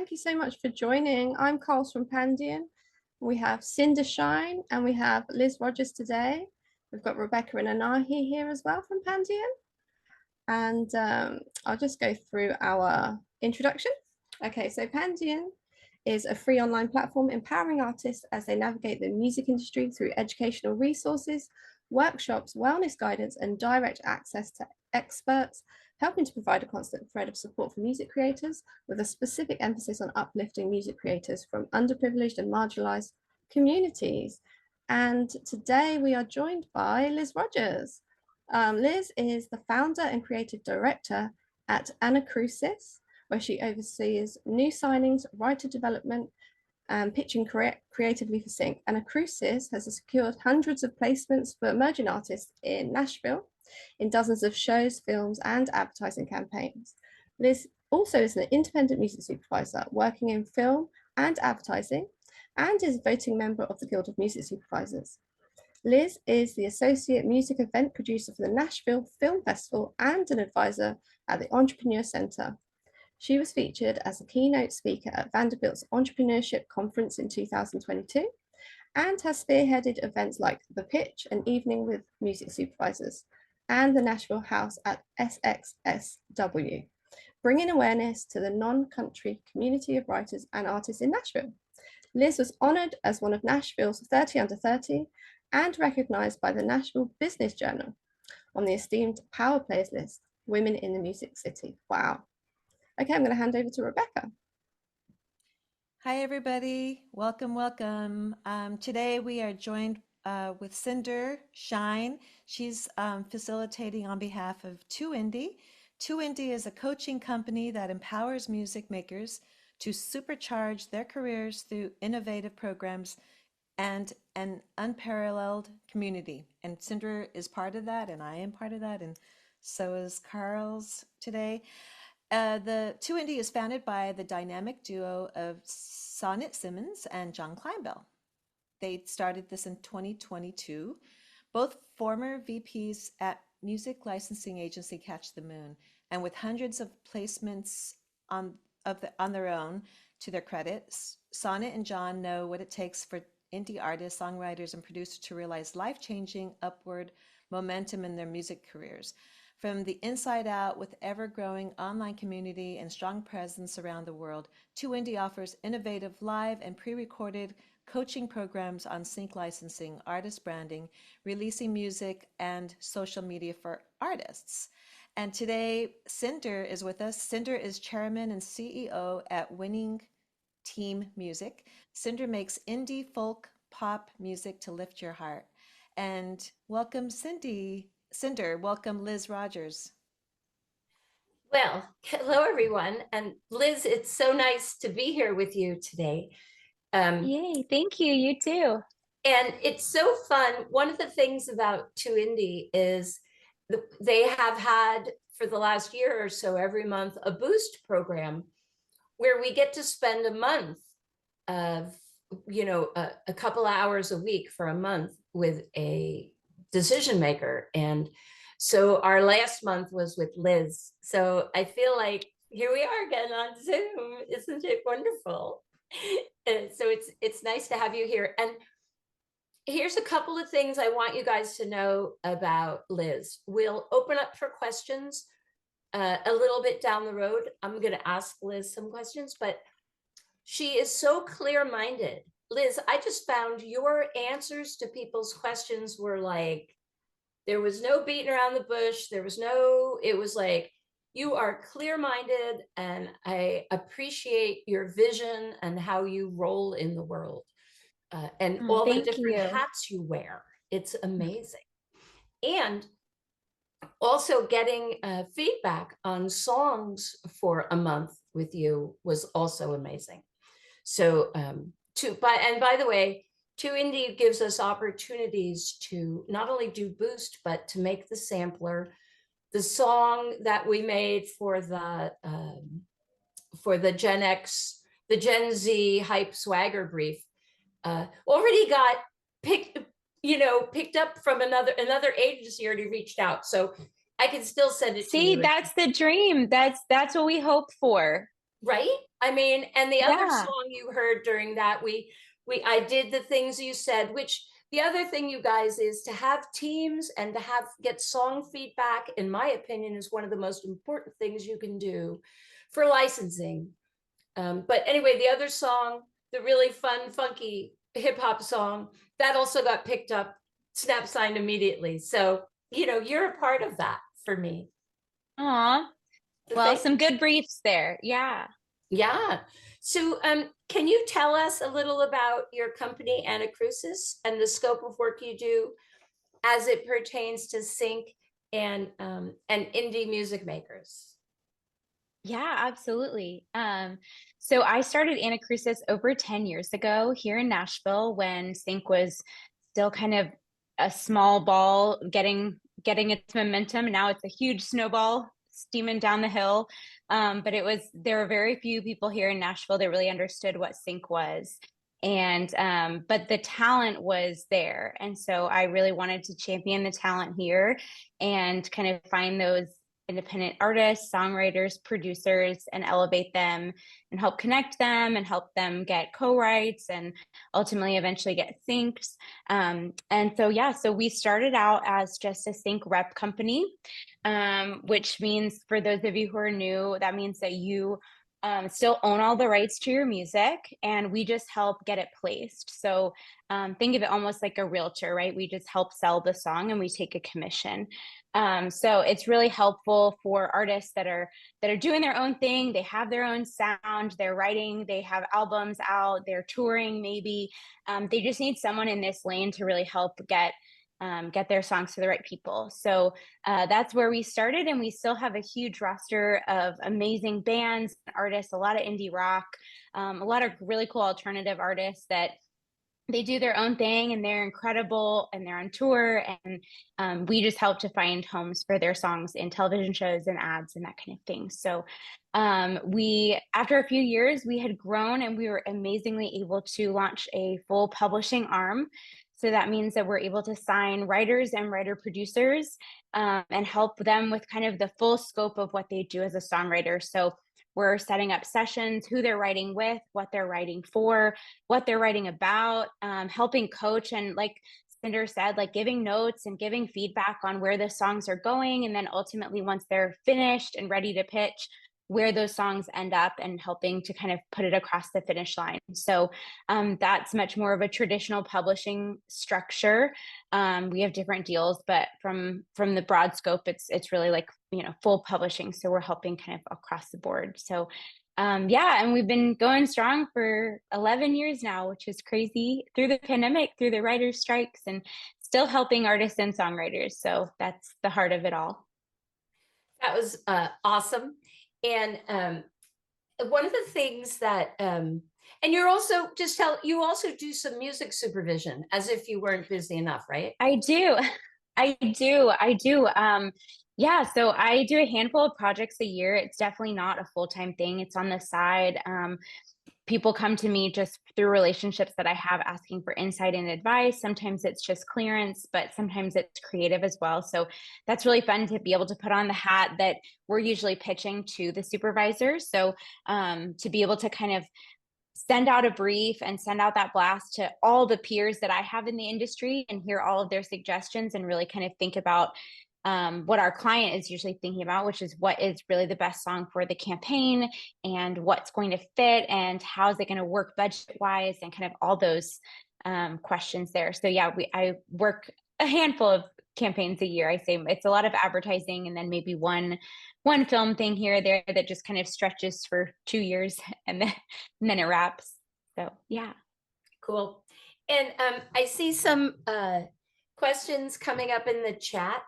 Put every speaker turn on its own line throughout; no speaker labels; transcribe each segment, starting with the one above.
thank you so much for joining. I'm Carls from Pandion. We have Cinder Shine and we have Liz Rogers today. We've got Rebecca and Anahi here as well from Pandion. And I'll just go through our introduction. Okay, so Pandion is a free online platform empowering artists as they navigate the music industry through educational resources, workshops, wellness guidance, and direct access to experts, helping to provide a constant thread of support for music creators with a specific emphasis on uplifting music creators from underprivileged and marginalized communities. And today we are joined by Liz Rogers. Liz is the founder and creative director at Anacrusis, where she oversees new signings, writer development, and pitching creatively for Sync. Anacrusis has secured hundreds of placements for emerging artists in Nashville, in dozens of shows, films, and advertising campaigns. Liz also is an independent music supervisor working in film and advertising, and is a voting member of the Guild of Music Supervisors. Liz is the Associate Music Event Producer for the Nashville Film Festival and an advisor at the Entrepreneur Center. She was featured as a keynote speaker at Vanderbilt's Entrepreneurship Conference in 2022 and has spearheaded events like The Pitch, an evening with music supervisors, and the Nashville House at SXSW, bringing awareness to the non-country community of writers and artists in Nashville. Liz was honored as one of Nashville's 30 under 30 and recognized by the Nashville Business Journal on the esteemed Power Players list, Women in the Music City. Wow. Okay, I'm going to hand over to Rebecca.
Hi, everybody. Welcome, welcome. Today we are joined with Cinder Shine. She's facilitating on behalf of 2Indie. 2Indie is a coaching company that empowers music makers to supercharge their careers through innovative programs and an unparalleled community. And Cinder is part of that, and I am part of that, and so is Carl's today. The 2Indie is founded by the dynamic duo of Sonnet Simmons and John Kleinbell. They started this in 2022, both former VPs at music licensing agency Catch the Moon, and with hundreds of placements on their own to their credit. Sonnet and John know what it takes for indie artists, songwriters, and producers to realize life-changing upward momentum in their music careers. From the inside out, with ever-growing online community and strong presence around the world, 2Indie offers innovative live and pre-recorded coaching programs on sync licensing, artist branding, releasing music, and social media for artists. And today, Cinder is with us. Cinder is chairman and CEO at Winning Team Music. Cinder makes indie folk pop music to lift your heart. And welcome, Cinder, welcome Liz Rogers.
Well, hello everyone. And Liz, it's so nice to be here with you today.
Yay, thank you, you too.
And it's so fun. One of the things about 2Indie is they have had for the last year or so every month a boost program where we get to spend a month of, a couple hours a week for a month with a decision maker. And so our last month was with Liz. So I feel like here we are again on Zoom. Isn't it wonderful? And so it's nice to have you here. And here's a couple of things I want you guys to know about Liz. We'll open up for questions a little bit down the road. I'm going to ask Liz some questions, but she is so clear-minded. Liz, I just found your answers to people's questions were like, there was no beating around the bush. It was like, you are clear-minded, and I appreciate your vision and how you roll in the world and all the different hats you wear. It's amazing. And also getting feedback on songs for a month with you was also amazing. So, by the way, 2Indie gives us opportunities to not only do boost, but to make the sampler. The song that we made for the Gen X, the Gen Z hype swagger brief, already got picked up from another agency already reached out. So I can still send it to you.
See, that's the dream. That's what we hope for.
Right? I mean, and the other
Yeah.
song you heard during that, I did the things you said, which the other thing, you guys, is to have teams and to get song feedback, in my opinion, is one of the most important things you can do for licensing. But anyway, the other song, the really fun, funky hip hop song, that also got picked up, snap signed immediately. So, you're a part of that for me.
Aw.
So
Well,
thank
some good briefs there. Yeah.
Yeah. So, can you tell us a little about your company, Anacrusis, and the scope of work you do as it pertains to sync and indie music makers?
Yeah, absolutely. So I started Anacrusis over 10 years ago here in Nashville when Sync was still kind of a small ball getting its momentum. Now it's a huge snowball steaming down the hill. But there were very few people here in Nashville that really understood what Sync was. And but the talent was there. And so I really wanted to champion the talent here and kind of find those independent artists, songwriters, producers, and elevate them and help connect them and help them get co-writes and ultimately eventually get synced. And so, yeah, so we started out as just a sync rep company, which means for those of you who are new, that means that you still own all the rights to your music and we just help get it placed. So think of it almost like a realtor, right? We just help sell the song and we take a commission. So it's really helpful for artists that are doing their own thing. They have their own sound, they're writing, they have albums out, they're touring maybe. They just need someone in this lane to really help get their songs to the right people. So that's where we started, and we still have a huge roster of amazing bands and artists, a lot of indie rock, a lot of really cool alternative artists that they do their own thing and they're incredible and they're on tour, and we just help to find homes for their songs in television shows and ads and that kind of thing. So after a few years, we had grown and we were amazingly able to launch a full publishing arm. So that means that we're able to sign writers and writer producers and help them with kind of the full scope of what they do as a songwriter. So we're setting up sessions, who they're writing with, what they're writing for, what they're writing about, helping coach, and like Cinder said, like giving notes and giving feedback on where the songs are going. And then ultimately, once they're finished and ready to pitch, where those songs end up and helping to kind of put it across the finish line. So that's much more of a traditional publishing structure. We have different deals, but from the broad scope, it's really like, full publishing. So we're helping kind of across the board. So yeah, and we've been going strong for 11 years now, which is crazy, through the pandemic, through the writers' strikes, and still helping artists and songwriters. So that's the heart of it all.
That was awesome. And one of the things that, and you also do some music supervision, as if you weren't busy enough, right?
I do. I do. Yeah, so I do a handful of projects a year. It's definitely not a full-time thing. It's on the side. People come to me just through relationships that I have asking for insight and advice. Sometimes it's just clearance, but sometimes it's creative as well. So that's really fun to be able to put on the hat that we're usually pitching to the supervisor. So to be able to kind of send out a brief and send out that blast to all the peers that I have in the industry and hear all of their suggestions and really kind of think about what our client is usually thinking about, which is what is really the best song for the campaign and what's going to fit and how is it going to work budget wise and kind of all those questions there. So yeah, I work a handful of campaigns a year. I say it's a lot of advertising and then maybe one film thing here or there that just kind of stretches for 2 years and then it wraps. So yeah.
Cool. And I see some questions coming up in the chat.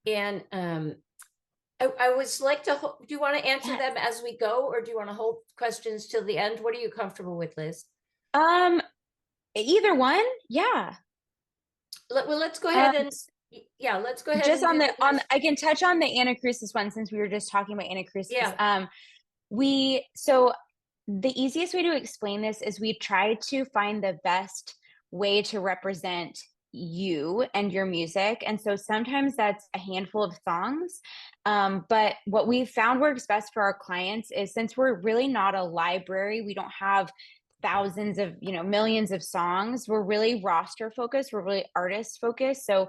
And I was like do you want to answer them as we go, or do you want to hold questions till the end? What are you comfortable with, Liz?
Either one. Yeah.
Well, let's go ahead and let's go ahead.
Just
and
I can touch on the Anacrusis one since we were just talking about Anacrusis.
Yeah.
So the easiest way to explain this is we try to find the best way to represent you and your music. And so sometimes that's a handful of songs. But what we've found works best for our clients is, since we're really not a library, we don't have thousands of, millions of songs. We're really roster focused. We're really artist focused. So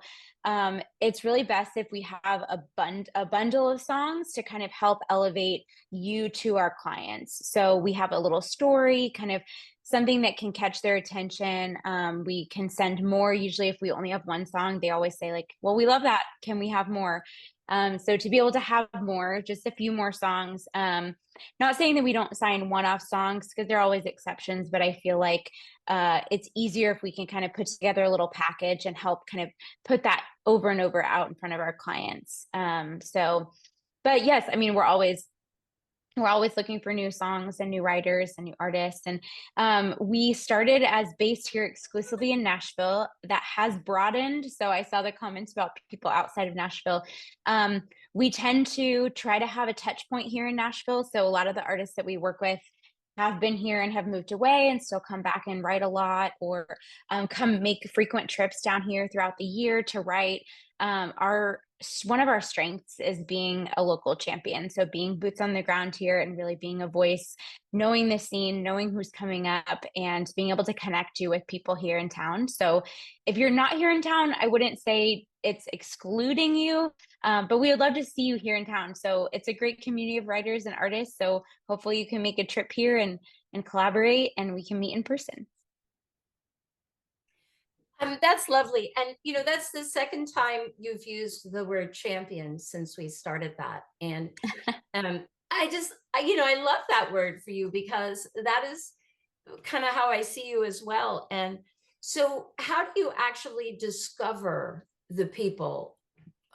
it's really best if we have a bundle of songs to kind of help elevate you to our clients. So we have a little story, kind of something that can catch their attention. We can send more. Usually if we only have one song, they always say like, well, we love that. Can we have more? So to be able to have more, just a few more songs, not saying that we don't sign one-off songs, because there are always exceptions, but I feel like it's easier if we can kind of put together a little package and help kind of put that over and over out in front of our clients. But yes, I mean, we're always looking for new songs and new writers and new artists. And we started as based here exclusively in Nashville. That has broadened. So I saw the comments about people outside of Nashville. We tend to try to have a touch point here in Nashville. So a lot of the artists that we work with have been here and have moved away and still come back and write a lot, or come make frequent trips down here throughout the year to write. One of our strengths is being a local champion. So being boots on the ground here and really being a voice, knowing the scene, knowing who's coming up, and being able to connect you with people here in town. So if you're not here in town, I wouldn't say it's excluding you, but we would love to see you here in town. So it's a great community of writers and artists. So hopefully you can make a trip here and collaborate, and we can meet in person.
That's lovely. And, that's the second time you've used the word champion since we started that. And I love that word for you, because that is kind of how I see you as well. And so how do you actually discover the people?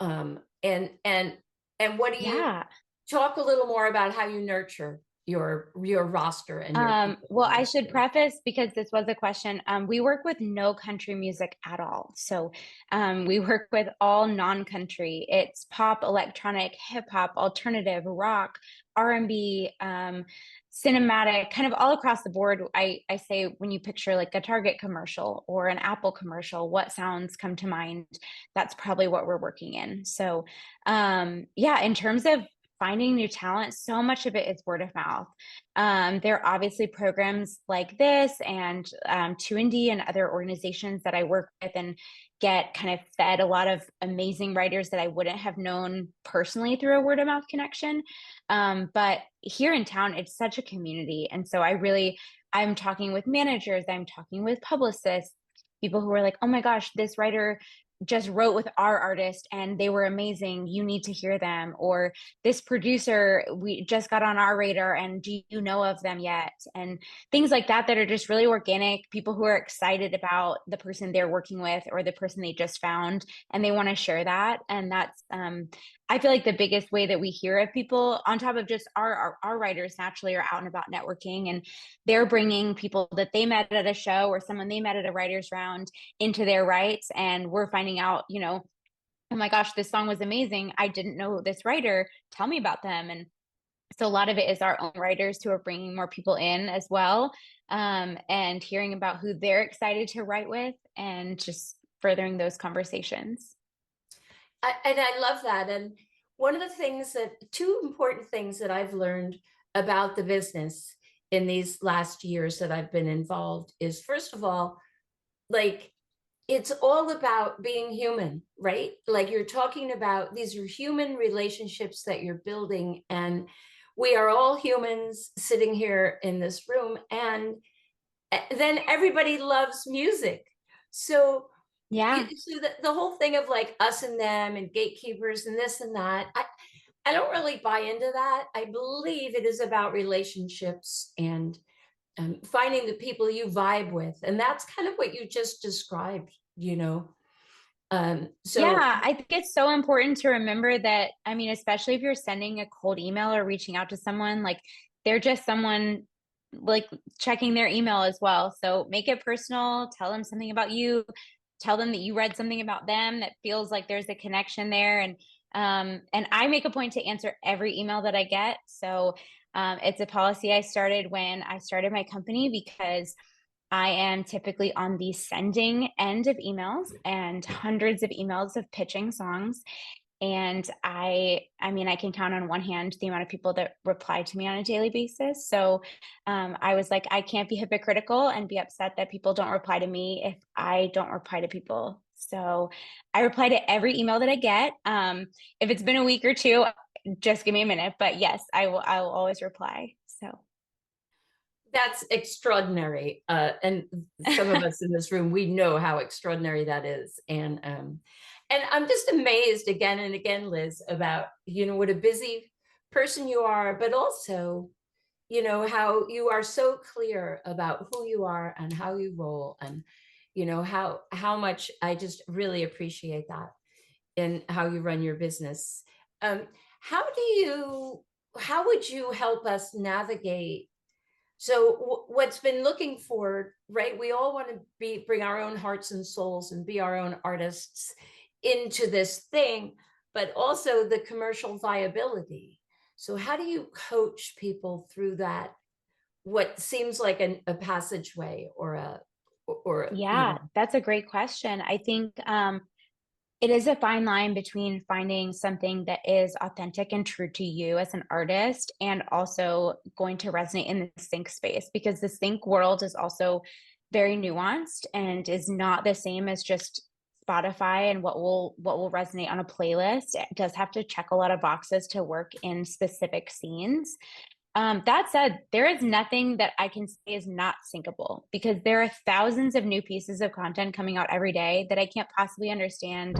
And what do you talk a little more about how you nurture your roster and your
well, I should preface, because this was a question, we work with no country music at all. So we work with all non-country. It's pop, electronic, hip hop, alternative, rock, R&B, cinematic, kind of all across the board. I say, when you picture like a Target commercial or an Apple commercial, what sounds come to mind? That's probably what we're working in. So in terms of finding new talent, so much of it is word of mouth. There are obviously programs like this, and 2Indie and other organizations that I work with and get kind of fed a lot of amazing writers that I wouldn't have known personally through a word of mouth connection. But here in town, it's such a community. And so I'm talking with managers, I'm talking with publicists, people who are like, oh my gosh, this writer just wrote with our artist and they were amazing, you need to hear them. Or this producer, we just got on our radar, and do you know of them yet? And things like that are just really organic. People who are excited about the person they're working with or the person they just found, and they want to share that. And that's I feel like the biggest way that we hear of people, on top of just our writers naturally are out and about networking, and they're bringing people that they met at a show or someone they met at a writer's round into their rights. And we're finding out, oh my gosh, this song was amazing, I didn't know this writer, tell me about them. And so a lot of it is our own writers who are bringing more people in as well, and hearing about who they're excited to write with, and just furthering those conversations.
And I love that. And two important things that I've learned about the business in these last years that I've been involved is, first of all, like, it's all about being human, right? Like, you're talking about, these are human relationships that you're building, and we are all humans sitting here in this room, and then everybody loves music. So so the whole thing of like us and them and gatekeepers and this and that, I don't really buy into that. I believe it is about relationships and finding the people you vibe with. And that's kind of what you just described,
I think it's so important to remember that, I mean, especially if you're sending a cold email or reaching out to someone, like, they're just someone like checking their email as well. So make it personal, tell them something about you, tell them that you read something about them that feels like there's a connection there. And I make a point to answer every email that I get. So it's a policy I started when I started my company, because I am typically on the sending end of emails and hundreds of emails of pitching songs. And I mean, I can count on one hand the amount of people that reply to me on a daily basis. So I was like, I can't be hypocritical and be upset that people don't reply to me if I don't reply to people. So I reply to every email that I get. If it's been a week or two, just give me a minute. But yes, I will always reply. So
That's extraordinary. And some of us in this room, we know how extraordinary that is. And I'm just amazed again and again, Liz, about, what a busy person you are, but also, how you are so clear about who you are and how you roll, and, how much I just really appreciate that in how you run your business. Um, how would you help us navigate? So what's been looking forward, right? We all want to bring our own hearts and souls and be our own artists into this thing, but also the commercial viability. So how do you coach people through that? What seems like a passageway or
yeah, that's a great question. I think it is a fine line between finding something that is authentic and true to you as an artist and also going to resonate in the sync space, because the sync world is also very nuanced and is not the same as just Spotify and what will resonate on a playlist. It does have to check a lot of boxes to work in specific scenes. That said, there is nothing that I can say is not syncable, because there are thousands of new pieces of content coming out every day that I can't possibly understand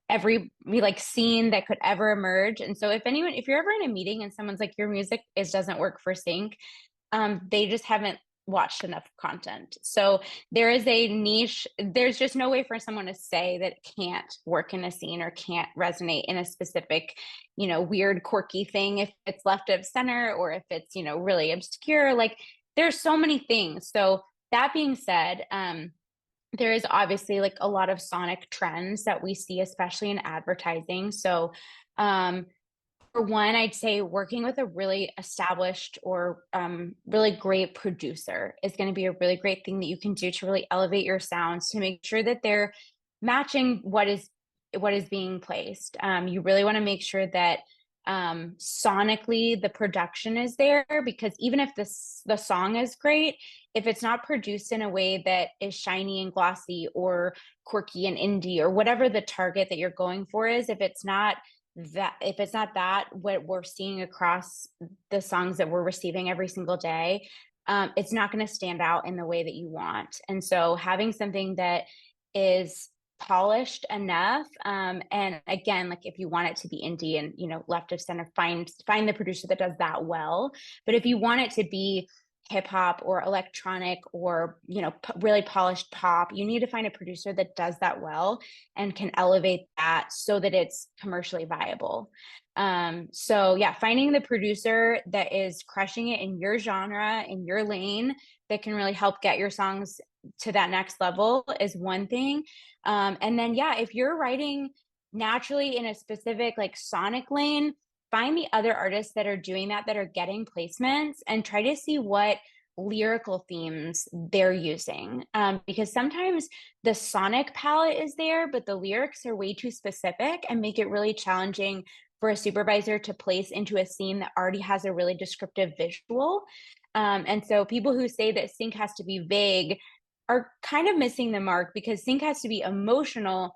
every like scene that could ever emerge. And so if you're ever in a meeting and someone's like, your music doesn't work for sync, they just haven't watched enough content. So there is a niche. There's just no way for someone to say that it can't work in a scene or can't resonate in a specific, weird, quirky thing, if it's left of center or if it's, really obscure. Like, there's so many things. So that being said, there is obviously like a lot of sonic trends that we see, especially in advertising. So for one, I'd say working with a really established or really great producer is going to be a really great thing that you can do to really elevate your sounds, to make sure that they're matching what is being placed. You really want to make sure that sonically the production is there, because even if the song is great, if it's not produced in a way that is shiny and glossy or quirky and indie or whatever the target that you're going for is, if it's not that what we're seeing across the songs that we're receiving every single day, it's not going to stand out in the way that you want. And so having something that is polished enough, and again, like if you want it to be indie and left of center, find the producer that does that well. But if you want it to be hip hop or electronic or really polished pop, you need to find a producer that does that well and can elevate that so that it's commercially viable. So yeah, finding the producer that is crushing it in your genre, in your lane, that can really help get your songs to that next level is one thing. And then yeah, if you're writing naturally in a specific like sonic lane, find the other artists that are doing that are getting placements, and try to see what lyrical themes they're using, because sometimes the sonic palette is there, but the lyrics are way too specific and make it really challenging for a supervisor to place into a scene that already has a really descriptive visual. And so people who say that sync has to be vague are kind of missing the mark, because sync has to be emotional,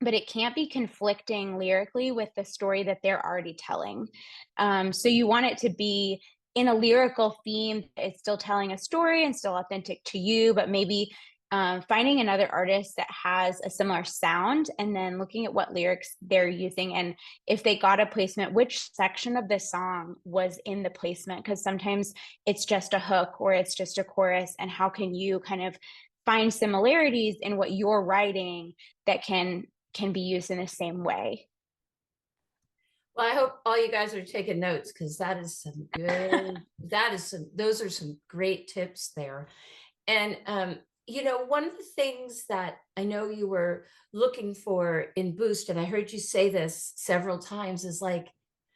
but it can't be conflicting lyrically with the story that they're already telling. So you want it to be in a lyrical theme. It's still telling a story and still authentic to you, but maybe finding another artist that has a similar sound, and then looking at what lyrics they're using, and if they got a placement, which section of the song was in the placement, because sometimes it's just a hook or it's just a chorus, and how can you kind of find similarities in what you're writing that can be used in the same way.
Well, I hope all you guys are taking notes, because those are some great tips there. And, one of the things that I know you were looking for in Boost, and I heard you say this several times, is like,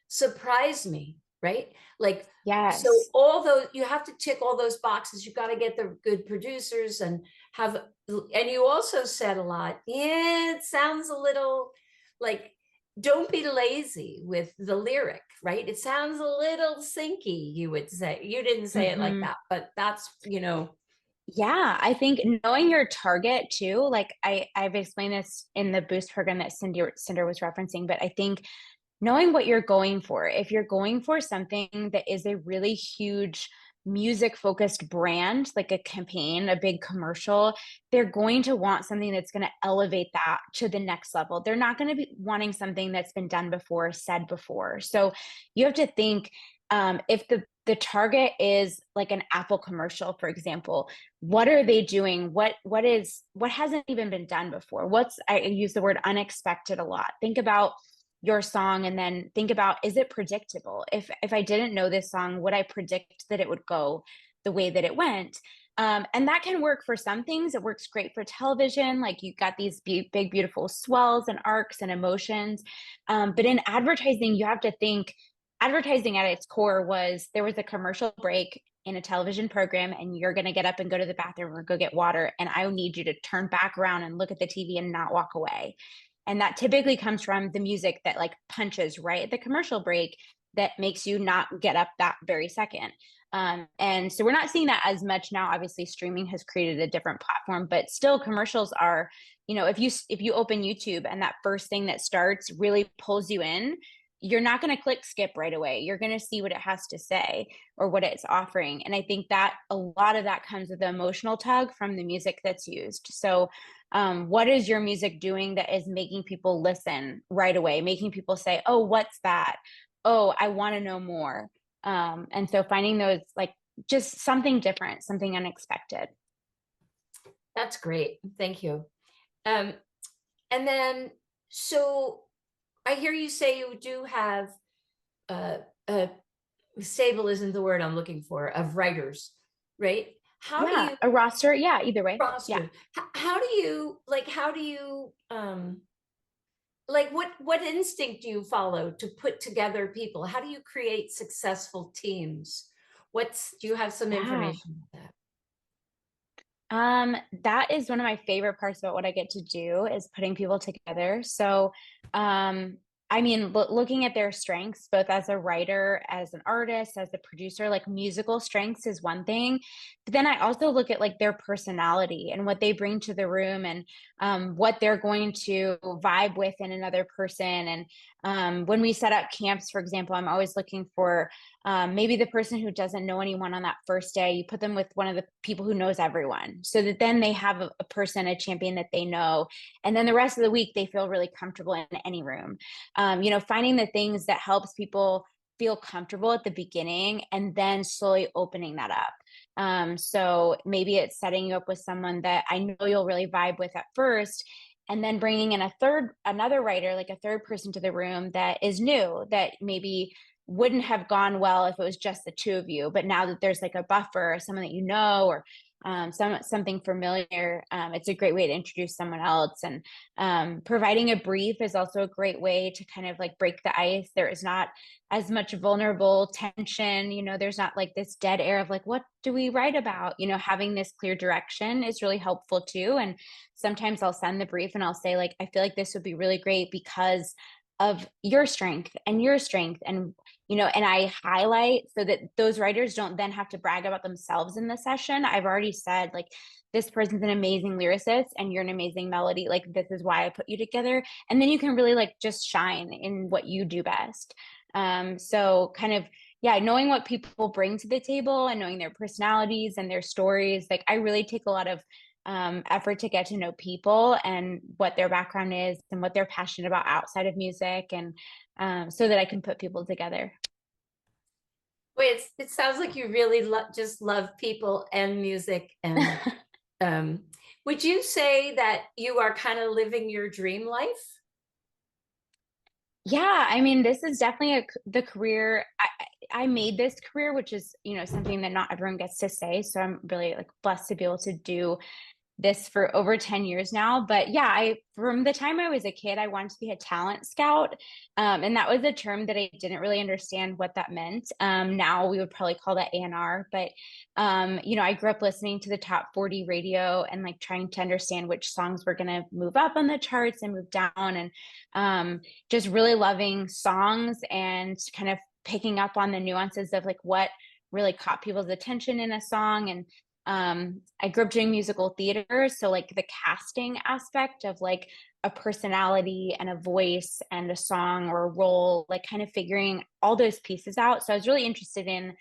surprise me. right? Like, so
Yes.
all those, you have to tick all those boxes. You got to get the good producers and have, and you also said a lot, yeah, it sounds a little like, don't be lazy with the lyric, right? It sounds a little sinky, you would say. You didn't say it like
Mhm.
that, but that's,
Yeah, I think knowing your target too, like I've explained this in the boost program that Cinder was referencing, but I think knowing what you're going for, if you're going for something that is a really huge music focused brand, like a campaign, a big commercial, they're going to want something that's going to elevate that to the next level. They're not going to be wanting something that's been done before, said before. So you have to think, if the target is like an Apple commercial, for example, what are they doing? What hasn't even been done before? I use the word unexpected a lot. Think about your song and then think about, is it predictable? If I didn't know this song, would I predict that it would go the way that it went? And that can work for some things. It works great for television, like you got these big beautiful swells and arcs and emotions. But in advertising, you have to think, advertising at its core was, there was a commercial break in a television program and you're going to get up and go to the bathroom or go get water, and I need you to turn back around and look at the TV and not walk away. And that typically comes from the music that like punches right at the commercial break, that makes you not get up that very second. And so we're not seeing that as much now. Obviously streaming has created a different platform, but still commercials are, if you open YouTube and that first thing that starts really pulls you in, you're not going to click skip right away. You're going to see what it has to say or what it's offering. And I think that a lot of that comes with the emotional tug from the music that's used. So what is your music doing that is making people listen right away, making people say, oh, what's that? Oh, I want to know more. And so finding those, like, just something different, something unexpected.
that's great. Thank you. And then, so I hear you say you do have a stable isn't the word I'm looking for, of writers, right? How do
Yeah,
you
a roster. Yeah, either way. Yeah.
roster? How do you like what instinct do you follow to put together people? How do you create successful teams? Do you have some
Yeah.
information about that?
That is one of my favorite parts about what I get to do, is putting people together. So, I mean, looking at their strengths, both as a writer, as an artist, as a producer, like musical strengths is one thing. But then I also look at like their personality and what they bring to the room, and what they're going to vibe with in another person. And when we set up camps, for example, I'm always looking for maybe the person who doesn't know anyone on that first day, you put them with one of the people who knows everyone, so that then they have a person, a champion that they know. And then the rest of the week, they feel really comfortable in any room. Finding the things that helps people feel comfortable at the beginning and then slowly opening that up. So maybe it's setting you up with someone that I know you'll really vibe with at first, and then bringing in another writer, like a third person to the room that is new, that maybe wouldn't have gone well if it was just the two of you. But now that there's like a buffer, someone that you know, or something familiar, it's a great way to introduce someone else. And providing a brief is also a great way to kind of like break the ice. There is not as much vulnerable tension. There's not like this dead air of like, what do we write about? Having this clear direction is really helpful too. And sometimes I'll send the brief and I'll say, like, I feel like this would be really great because of your strength and your strength. And and I highlight, so that those writers don't then have to brag about themselves in the session. I've already said, like, this person's an amazing lyricist and you're an amazing melody. Like, this is why I put you together. And then you can really like just shine in what you do best. So kind of, yeah, knowing what people bring to the table and knowing their personalities and their stories. Like, I really take a lot of effort to get to know people and what their background is and what they're passionate about outside of music, and so that I can put people together.
Wait, it sounds like you really just love people and music. And would you say that you are kind of living your dream life?
Yeah, I mean, this is definitely the career I made this career, which is something that not everyone gets to say. So I'm really like blessed to be able to do this for over 10 years now. But yeah, from the time I was a kid, I wanted to be a talent scout. And that was a term that I didn't really understand what that meant. Now we would probably call that A&R, but I grew up listening to the top 40 radio and like trying to understand which songs were going to move up on the charts and move down, and just really loving songs and kind of picking up on the nuances of like what really caught people's attention in a song. And I grew up doing musical theater, so like the casting aspect of like a personality and a voice and a song or a role, like kind of figuring all those pieces out. So I was really interested in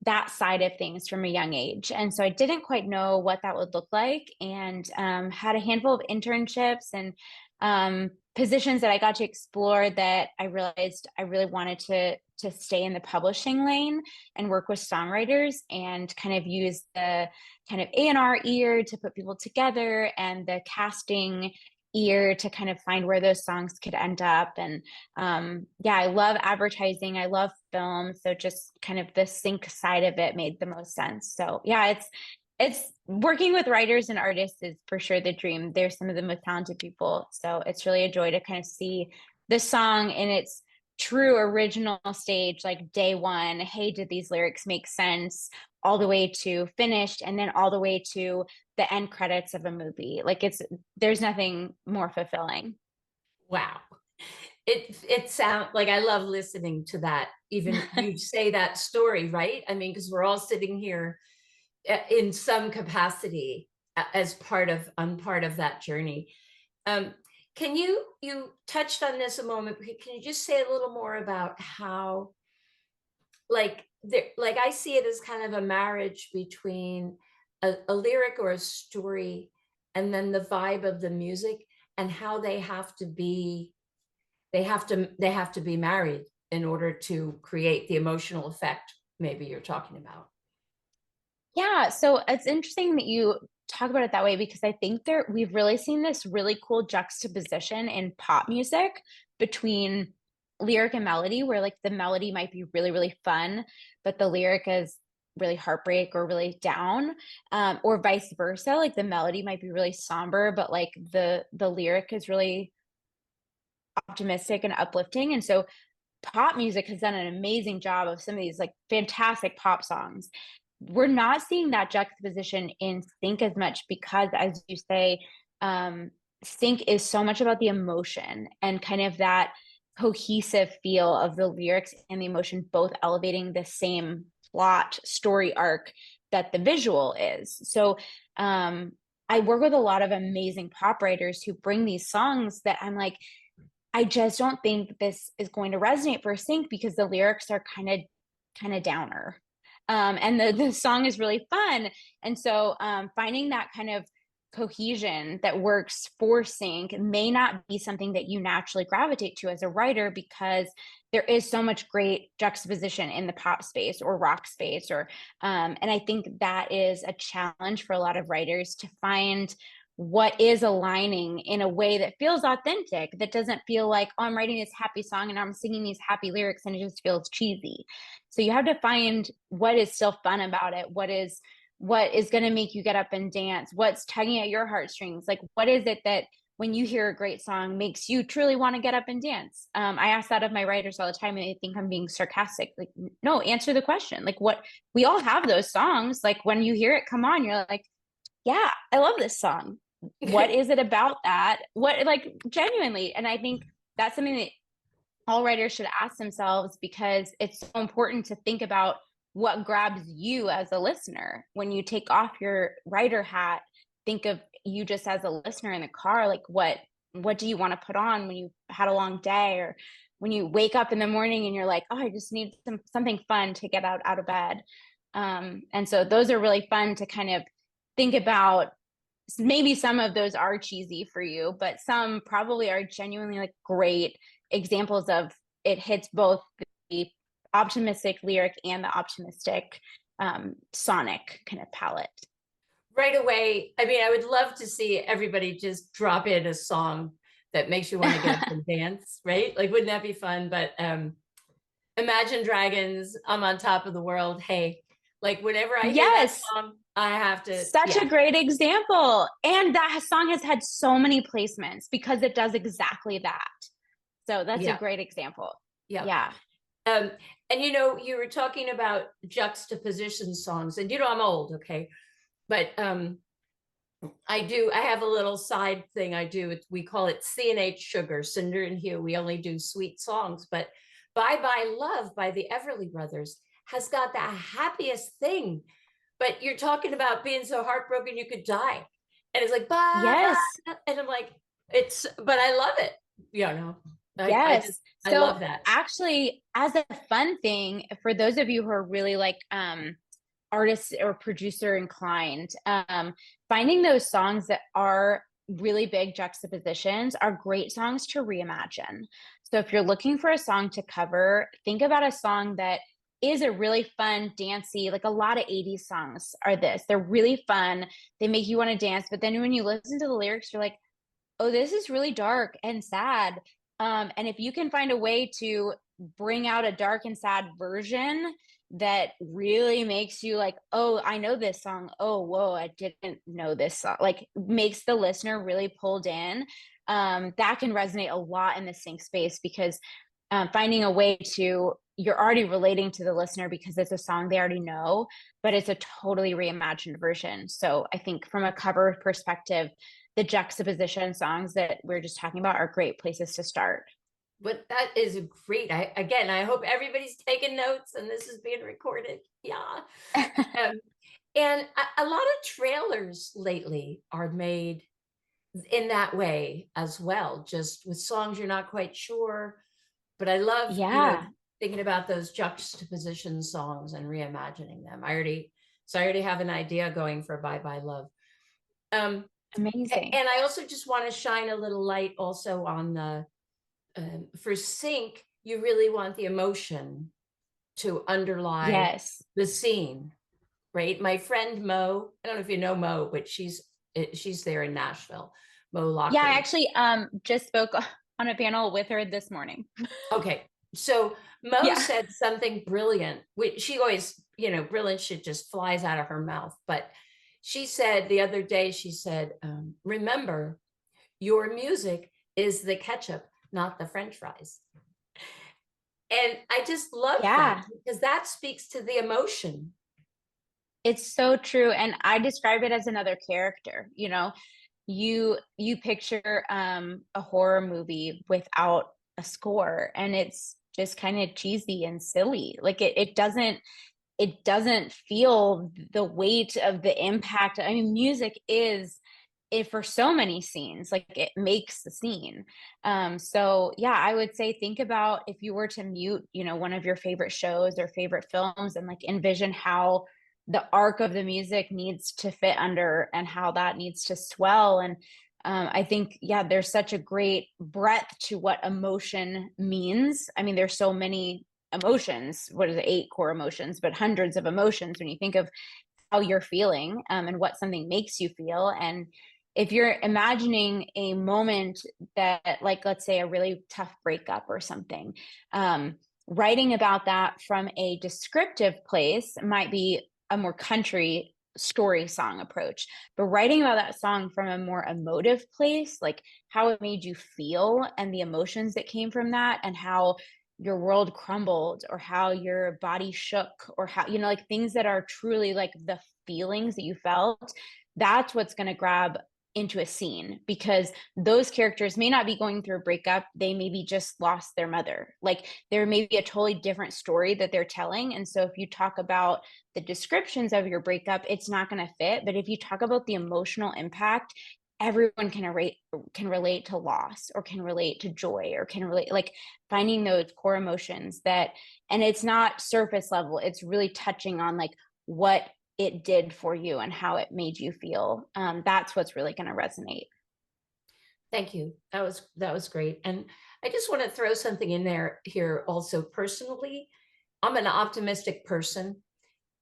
that side of things from a young age. And so I didn't quite know what that would look like, and had a handful of internships and positions that I got to explore that I realized I really wanted to stay in the publishing lane and work with songwriters and kind of use the kind of A&R ear to put people together and the casting ear to kind of find where those songs could end up. And I love advertising, I love film, so just kind of the sync side of it made the most sense. So yeah, it's working with writers and artists is for sure the dream. They're some of the most talented people, so it's really a joy to kind of see the song in its true original stage, like day one, hey, did these lyrics make sense, all the way to finished, and then all the way to the end credits of a movie. Like there's nothing more fulfilling.
Wow. It sounds like I love listening to that. Even you say that story, right? I mean, because we're all sitting here in some capacity as part of that journey. Can you touched on this a moment? Can you just say a little more about how, like I see it as kind of a marriage between a lyric or a story and then the vibe of the music, and how they have to be married in order to create the emotional effect maybe you're talking about.
Yeah, so it's interesting that you talk about it that way, because I think we've really seen this really cool juxtaposition in pop music between lyric and melody, where like the melody might be really, really fun, but the lyric is really heartbreak or really down, or vice versa. Like the melody might be really somber, but like the lyric is really optimistic and uplifting. And so pop music has done an amazing job of some of these like fantastic pop songs. We're not seeing that juxtaposition in sync as much because, as you say, sync is so much about the emotion and kind of that cohesive feel of the lyrics and the emotion both elevating the same plot story arc that the visual is. So I work with a lot of amazing pop writers who bring these songs that I'm like, I just don't think this is going to resonate for sync because the lyrics are kind of downer. And the song is really fun. And so finding that kind of cohesion that works for sync may not be something that you naturally gravitate to as a writer, because there is so much great juxtaposition in the pop space or rock space, or and I think that is a challenge for a lot of writers to find what is aligning in a way that feels authentic, that doesn't feel like, oh, I'm writing this happy song and I'm singing these happy lyrics and it just feels cheesy. So you have to find what is still fun about it, what is going to make you get up and dance, what's tugging at your heartstrings, like what is it that when you hear a great song makes you truly want to get up and dance. I ask that of my writers all the time and they think I'm being sarcastic. Like, no, answer the question. Like, what, we all have those songs, like when you hear it come on, you're like, yeah, I love this song. What is it about that? What, like, genuinely? And I think that's something that all writers should ask themselves, because it's so important to think about what grabs you as a listener. When you take off your writer hat, think of you just as a listener in the car. Like, what do you want to put on when you had a long day, or when you wake up in the morning and you're like, oh, I just need something fun to get out of bed. And so those are really fun to kind of think about. Maybe some of those are cheesy for you, but some probably are genuinely like great examples of it hits both the optimistic lyric and the optimistic sonic kind of palette.
Right away, I mean, I would love to see everybody just drop in a song that makes you want to get up and dance, right? Like, wouldn't that be fun? But Imagine Dragons, I'm on top of the world. Hey, Like whenever I hear that
Yes.
song, I have to,
Such
yeah,
a great example. And that song has had so many placements because it does exactly that. So that's a
yeah,
great example.
yeah.
Yeah.
Um, and you know, you were talking about juxtaposition songs, and you know, I'm old, okay, but I have a little side thing I do. We call it C&H Sugar. Cinder and Hugh, we only do sweet songs, but Bye Bye Love by the Everly Brothers has got the happiest thing. But you're talking about being so heartbroken you could die. And it's like, bye,
Yes.
bye. And I'm like, but I love it. You know,
Yes.
I
So
love that.
actually, as a fun thing, for those of you who are really like artist or producer inclined, finding those songs that are really big juxtapositions are great songs to reimagine. So if you're looking for a song to cover, think about a song that is a really fun, dancey, like a lot of 80s songs are this. They're really fun. They make you want to dance. But then when you listen to the lyrics, you're like, oh, this is really dark and sad. And if you can find a way to bring out a dark and sad version that really makes you like, oh, I know this song. Oh, whoa, I didn't know this song. Like makes the listener really pulled in. That can resonate a lot in the sync space because finding a way to, you're already relating to the listener because it's a song they already know, but it's a totally reimagined version. So I think from a cover perspective, the juxtaposition songs that we're just talking about are great places to start.
But that is great. I hope everybody's taking notes and this is being recorded. Yeah. Um, and a lot of trailers lately are made in that way as well, just with songs you're not quite sure. But I love, you know,
Yeah,
thinking about those juxtaposition songs and reimagining them. I already have an idea going for Bye Bye Love. Um,
amazing.
and I also just want to shine a little light also on the for sync, you really want the emotion to underlie
Yes.
the scene, right? My friend Mo, I don't know if you know Mo, but she's there in Nashville, Mo
Yeah, I
Lockridge.
actually just spoke on a panel with her this morning.
Okay, so Mo
Yeah.
said something brilliant, which she always, you know, brilliant shit just flies out of her mouth. But she said the other day, she said, remember, your music is the ketchup, not the French fries. And I just love that
Yeah.
because that speaks to the emotion.
It's so true. And I describe it as another character, you picture a horror movie without a score and it's just kind of cheesy and silly. Like it doesn't feel the weight of the impact. I mean, music is it for so many scenes, like it makes the scene. So yeah, I would say think about if you were to mute, one of your favorite shows or favorite films and like envision how the arc of the music needs to fit under and how that needs to swell. And I think, yeah, there's such a great breadth to what emotion means. I mean, there's so many emotions. What is it, 8 core emotions, but hundreds of emotions when you think of how you're feeling, and what something makes you feel. And if you're imagining a moment that, like, let's say a really tough breakup or something, writing about that from a descriptive place might be a more country story song approach, but writing about that song from a more emotive place, like how it made you feel and the emotions that came from that and how your world crumbled or how your body shook or how, like things that are truly like the feelings that you felt, that's what's going to grab into a scene, because those characters may not be going through a breakup. They maybe just lost their mother. Like there may be a totally different story that they're telling. And so if you talk about the descriptions of your breakup, it's not going to fit. But if you talk about the emotional impact, everyone can relate to loss or can relate to joy or can relate, like finding those core emotions that, and it's not surface level, it's really touching on like what it did for you and how it made you feel. That's what's really going to resonate.
Thank you. That was great. And I just want to throw something in there here also personally. I'm an optimistic person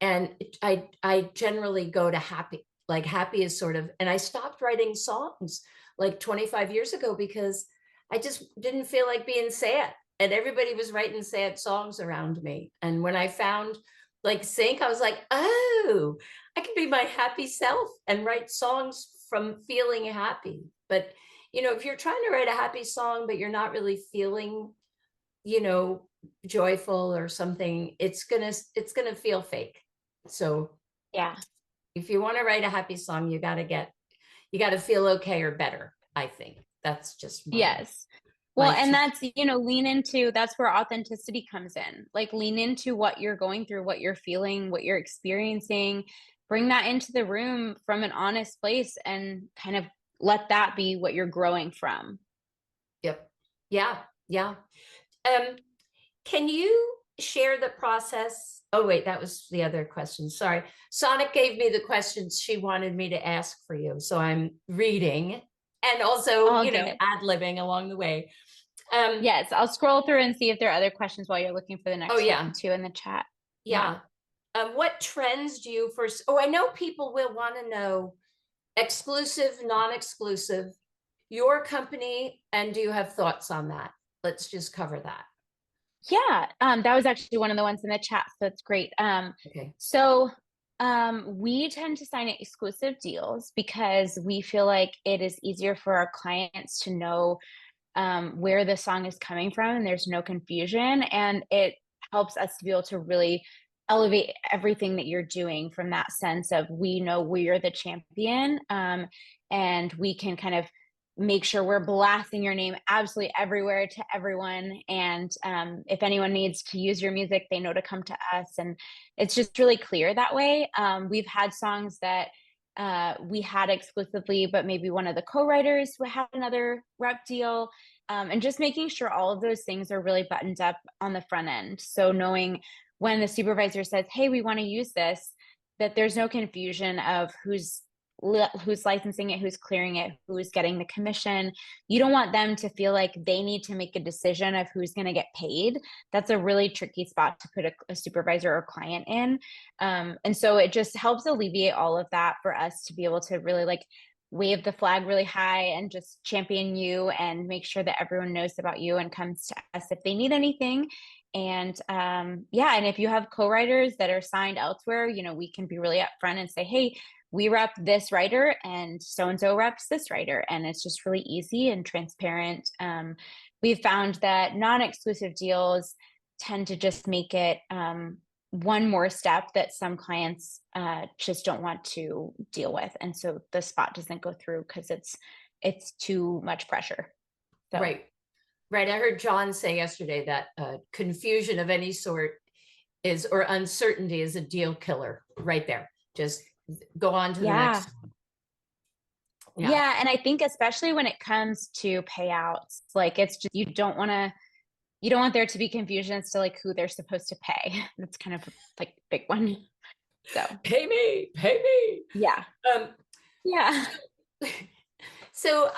and I generally go to happy. Like happy is sort of, and I stopped writing songs like 25 years ago because I just didn't feel like being sad. And everybody was writing sad songs around me. And when I found like sync, I was like, oh, I can be my happy self and write songs from feeling happy. But, you know, if you're trying to write a happy song, but you're not really feeling, you know, joyful or something, it's gonna feel fake. So
Yeah.
if you want to write a happy song, you got to feel okay or better. I think that's just
Yes. Well,
my
and
two.
that's, lean into, that's where authenticity comes in. Like lean into what you're going through, what you're feeling, what you're experiencing, bring that into the room from an honest place and kind of let that be what you're growing from.
Yep. Yeah. Yeah. Um, can you share the process? Oh, wait, that was the other question. Sorry. Sonic gave me the questions she wanted me to ask for you. So I'm reading and also,
All
you know,
good.
ad-libbing along the way.
Yes, I'll scroll through and see if there are other questions while you're looking for the
Oh,
next
yeah.
one too in the chat.
Yeah. What trends do you first? Oh, I know people will want to know exclusive, non-exclusive, your company, and do you have thoughts on that? Let's just cover that.
Yeah, that was actually one of the ones in the chat, so that's great.
Okay.
So we tend to sign exclusive deals because we feel like it is easier for our clients to know where the song is coming from and there's no confusion. And it helps us to be able to really elevate everything that you're doing from that sense of we know we're the champion, and we can kind of make sure we're blasting your name absolutely everywhere to everyone. And if anyone needs to use your music, they know to come to us. And it's just really clear that way. We've had songs that we had exclusively, but maybe one of the co-writers had another rep deal. And just making sure all of those things are really buttoned up on the front end. So knowing when the supervisor says, hey, we want to use this, that there's no confusion of who's licensing it, who's clearing it, who's getting the commission. You don't want them to feel like they need to make a decision of who's going to get paid. That's a really tricky spot to put a supervisor or client in. And so it just helps alleviate all of that for us to be able to really like wave the flag really high and just champion you and make sure that everyone knows about you and comes to us if they need anything. And yeah, and if you have co-writers that are signed elsewhere, we can be really upfront and say, hey, we rep this writer and so reps this writer. And it's just really easy and transparent. We've found that non-exclusive deals tend to just make it one more step that some clients just don't want to deal with. And so the spot doesn't go through because it's too much pressure. So.
Right. Right. I heard John say yesterday that confusion of any sort or uncertainty is a deal killer right there. Just go on to the next one.
Yeah. And I think especially when it comes to payouts, like it's just, you don't want there to be confusion as to like who they're supposed to pay. That's kind of like a big one. So
pay me.
Yeah. Yeah.
So,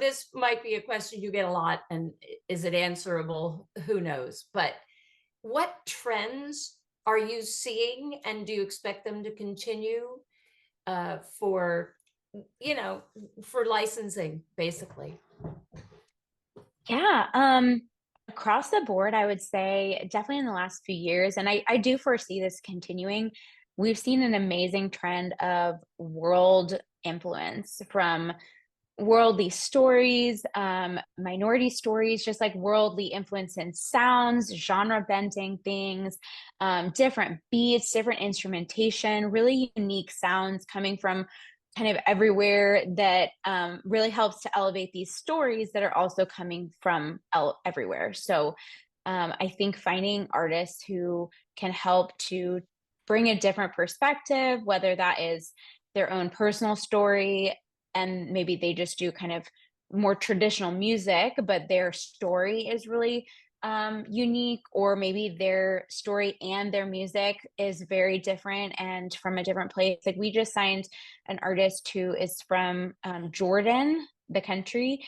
this might be a question you get a lot, and is it answerable? Who knows? But what trends are you seeing, and do you expect them to continue for licensing, basically?
Yeah. Across the board, I would say definitely in the last few years, and I do foresee this continuing. We've seen an amazing trend of world influence from worldly stories, minority stories, just like worldly influence in sounds, genre bending things, different beats, different instrumentation, really unique sounds coming from kind of everywhere that really helps to elevate these stories that are also coming from everywhere. So I think finding artists who can help to bring a different perspective, whether that is their own personal story, and maybe they just do kind of more traditional music, but their story is really unique, or maybe their story and their music is very different and from a different place. Like we just signed an artist who is from Jordan, the country.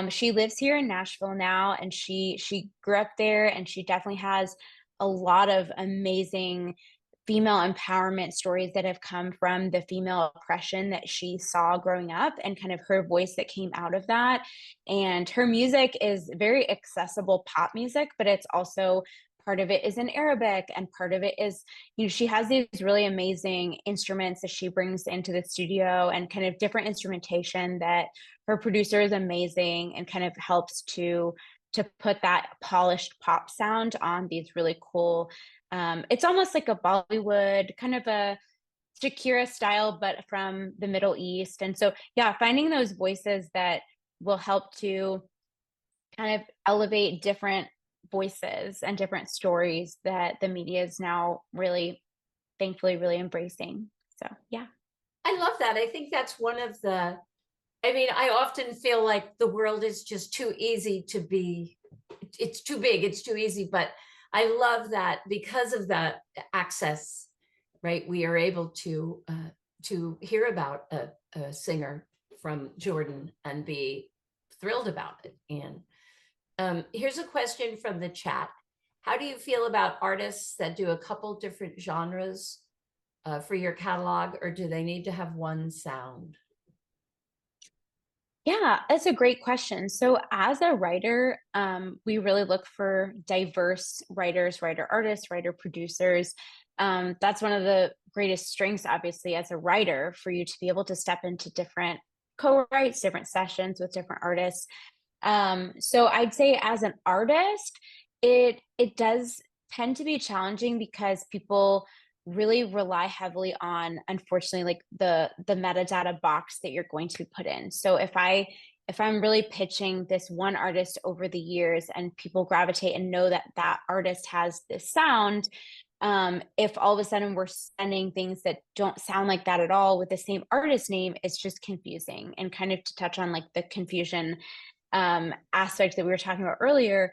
She lives here in Nashville now, and she grew up there, and she definitely has a lot of amazing female empowerment stories that have come from the female oppression that she saw growing up and kind of her voice that came out of that. And her music is very accessible pop music, but it's also part of it is in Arabic, and part of it is, she has these really amazing instruments that she brings into the studio, and kind of different instrumentation that her producer is amazing, and kind of helps to put that polished pop sound on these really cool, it's almost like a Bollywood kind of a Shakira style, but from the Middle East. And so, yeah, finding those voices that will help to kind of elevate different voices and different stories that the media is now really, thankfully, really embracing. So, yeah.
I love that. I think that's one of the, I mean, I often feel like the world is just too easy to be, it's too big, it's too easy, but I love that because of the access, right? We are able to hear about a singer from Jordan and be thrilled about it. And here's a question from the chat. How do you feel about artists that do a couple different genres for your catalog, or do they need to have one sound?
Yeah, that's a great question. So as a writer, we really look for diverse writers, writer artists, writer producers. That's one of the greatest strengths, obviously, as a writer, for you to be able to step into different co-writes, different sessions with different artists. So I'd say as an artist, it does tend to be challenging because people really rely heavily on, unfortunately, like the metadata box that you're going to put in. So if I'm really pitching this one artist over the years, and people gravitate and know that that artist has this sound, if all of a sudden we're sending things that don't sound like that at all with the same artist name, it's just confusing. And kind of to touch on like the confusion aspect that we were talking about earlier,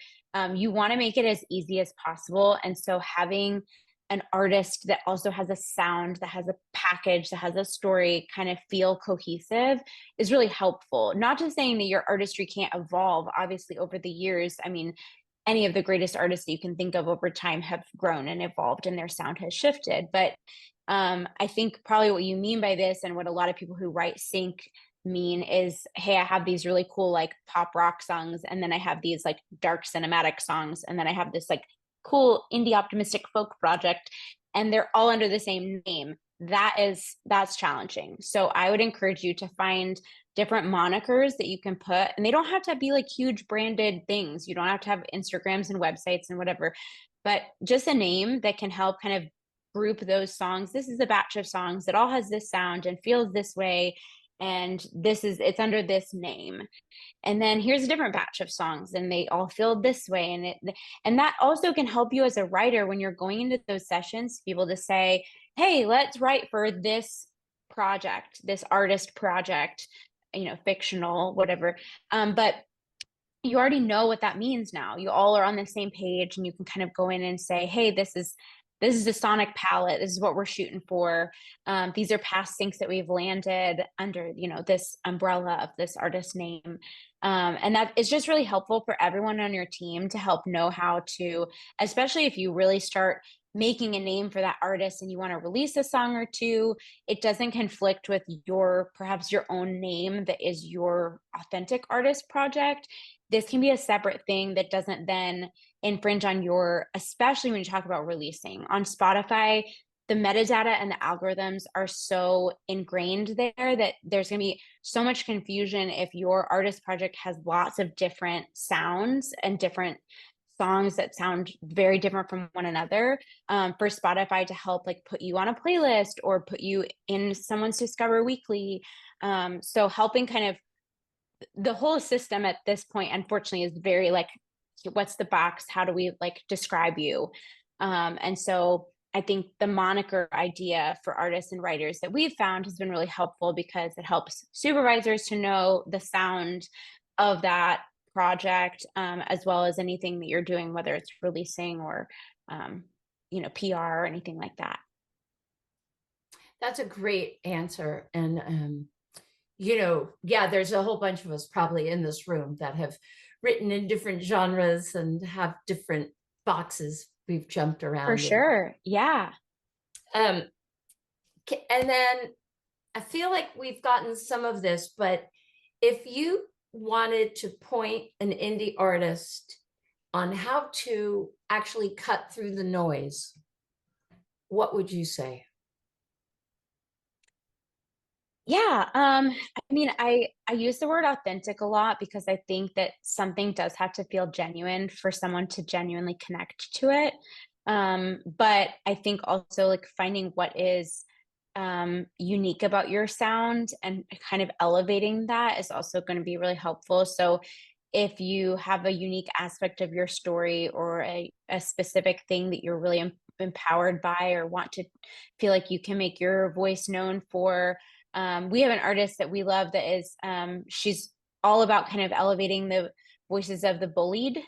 you want to make it as easy as possible. And so having an artist that also has a sound, that has a package, that has a story, kind of feel cohesive is really helpful. Not just saying that your artistry can't evolve, obviously, over the years. I mean, any of the greatest artists that you can think of over time have grown and evolved, and their sound has shifted. But I think probably what you mean by this, and what a lot of people who write sync mean, is, hey, I have these really cool like pop rock songs, and then I have these like dark cinematic songs, and then I have this like cool indie optimistic folk project, and they're all under the same name. That's challenging. So I would encourage you to find different monikers that you can put, and they don't have to be like huge branded things. You don't have to have Instagrams and websites and whatever, but just a name that can help kind of group those songs. This is a batch of songs that all has this sound and feels this way, and it's under this name. And then here's a different batch of songs, and they all feel this way. And that also can help you as a writer when you're going into those sessions to be able to say, hey, let's write for this project, this artist project, fictional, whatever. But you already know what that means now. You all are on the same page, and you can kind of go in and say, hey, this is the sonic palette. This is what we're shooting for. These are past syncs that we've landed under, this umbrella of this artist name. And that is just really helpful for everyone on your team to help know how to, especially if you really start making a name for that artist and you want to release a song or two, it doesn't conflict with perhaps your own name that is your authentic artist project. This can be a separate thing that doesn't then infringe on especially when you talk about releasing on Spotify. The metadata and the algorithms are so ingrained there that there's going to be so much confusion if your artist project has lots of different sounds and different songs that sound very different from one another, for Spotify to help like put you on a playlist or put you in someone's Discover Weekly. So helping kind of the whole system at this point, unfortunately, is very like, what's the box? How do we like describe you? And so I think the moniker idea for artists and writers that we've found has been really helpful, because it helps supervisors to know the sound of that project, as well as anything that you're doing, whether it's releasing or, PR or anything like that.
That's a great answer. And, yeah, there's a whole bunch of us probably in this room that have written in different genres and have different boxes we've jumped around
For
in.
sure. Yeah.
And then I feel like we've gotten some of this, but if you wanted to point an indie artist on how to actually cut through the noise, what would you say?
Yeah, I mean, I use the word authentic a lot because I think that something does have to feel genuine for someone to genuinely connect to it. But I think also like finding what is unique about your sound and kind of elevating that is also going to be really helpful. So if you have a unique aspect of your story or a specific thing that you're really empowered by or want to feel like you can make your voice known for, we have an artist that we love that is she's all about kind of elevating the voices of the bullied.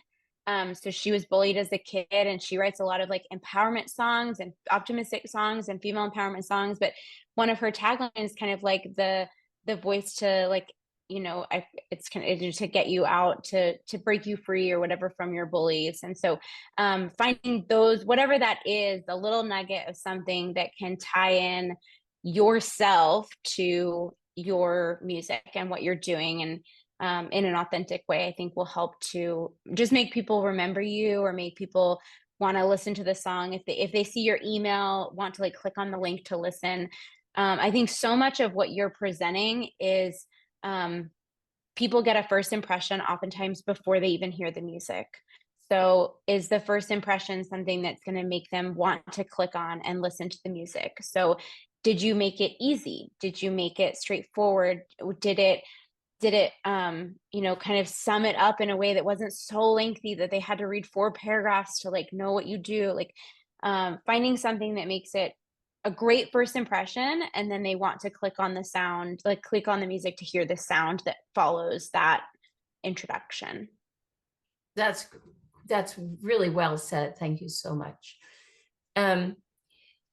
So she was bullied as a kid and she writes a lot of like empowerment songs and optimistic songs and female empowerment songs. But one of her taglines is kind of like the voice to like, it's kind of to get you out, to break you free or whatever from your bullies. And so finding those, whatever that is, a little nugget of something that can tie in yourself to your music and what you're doing and in an authentic way, I think will help to just make people remember you or make people want to listen to the song. If they see your email, want to like click on the link to listen. I think so much of what you're presenting is people get a first impression oftentimes before they even hear the music. So is the first impression something that's going to make them want to click on and listen to the music? So did you make it easy? Did you make it straightforward? Did it kind of sum it up in a way that wasn't so lengthy that they had to read 4 paragraphs to like know what you do? Like finding something that makes it a great first impression, and then they want to click on the sound, like click on the music to hear the sound that follows that introduction.
That's really well said. Thank you so much. And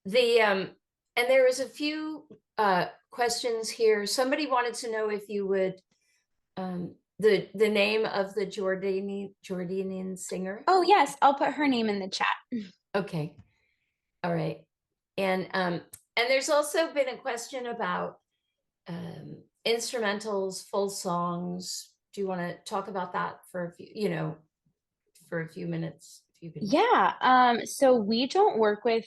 there was a few questions here. Somebody wanted to know if you would the name of the Jordanian singer.
Oh yes, I'll put her name in the chat.
Okay. All right. And there's also been a question about instrumentals, full songs. Do you want to talk about that for a few minutes? If you can.
Yeah. So we don't work with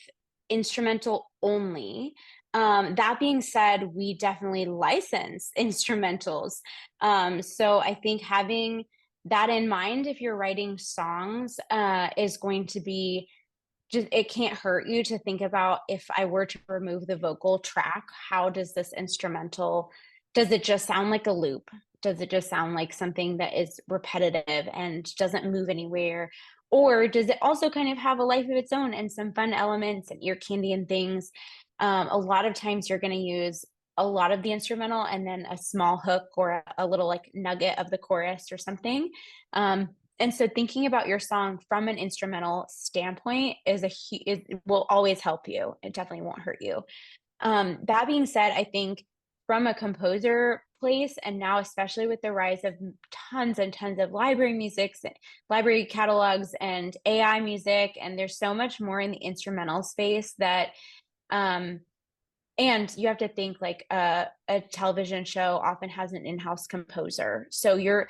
instrumental only. That being said, we definitely license instrumentals. So I think having that in mind, if you're writing songs, is going to be just, it can't hurt you to think about, if I were to remove the vocal track, how does this instrumental, does it just sound like a loop? Does it just sound like something that is repetitive and doesn't move anywhere? Or does it also kind of have a life of its own and some fun elements and ear candy and things? A lot of times you're going to use a lot of the instrumental and then a small hook or a little like nugget of the chorus or something. And so thinking about your song from an instrumental standpoint will always help you. It definitely won't hurt you. That being said, I think from a composer place, and now especially with the rise of tons and tons of library musics, library catalogs and AI music, and there's so much more in the instrumental space that and you have to think like a television show often has an in-house composer. So you're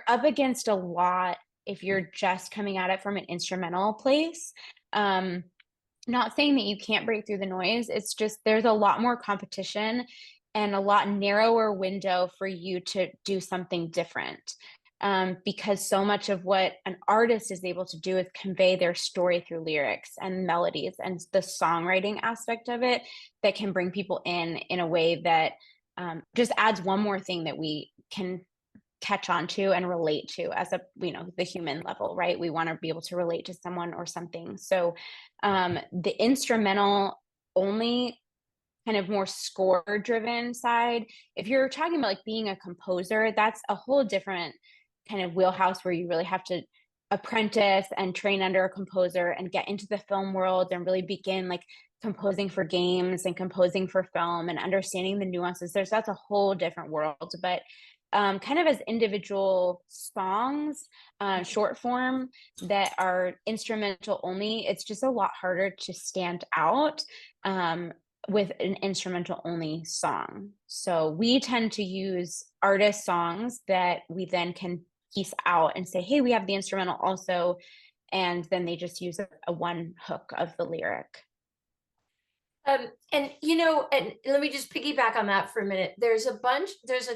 up against a lot if you're just coming at it from an instrumental place. Not saying that you can't break through the noise. It's just there's a lot more competition and a lot narrower window for you to do something different. Because so much of what an artist is able to do is convey their story through lyrics and melodies and the songwriting aspect of it that can bring people in a way that just adds one more thing that we can catch on to and relate to as the human level, right? We want to be able to relate to someone or something. So the instrumental only kind of more score driven side, if you're talking about like being a composer, that's a whole different kind of wheelhouse where you really have to apprentice and train under a composer and get into the film world and really begin like composing for games and composing for film and understanding the nuances. That's a whole different world. But kind of as individual songs, short form that are instrumental only, it's just a lot harder to stand out with an instrumental only song. So we tend to use artist songs that we then can piece out and say, hey, we have the instrumental also. And then they just use a one hook of the lyric.
And let me just piggyback on that for a minute. There's a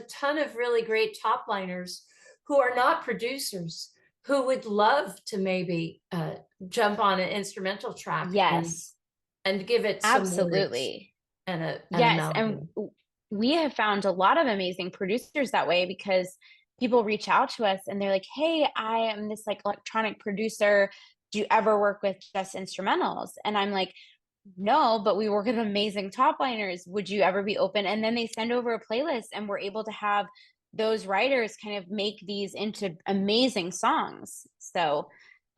ton of really great top liners who are not producers who would love to maybe jump on an instrumental track
Yes,
and give it some words
absolutely.
and a
Yes,
melody.
and we have found a lot of amazing producers that way, because people reach out to us and they're like, hey, I am this like electronic producer. Do you ever work with just instrumentals? And I'm like, no, but we work with amazing top liners. Would you ever be open? And then they send over a playlist, and we're able to have those writers kind of make these into amazing songs. So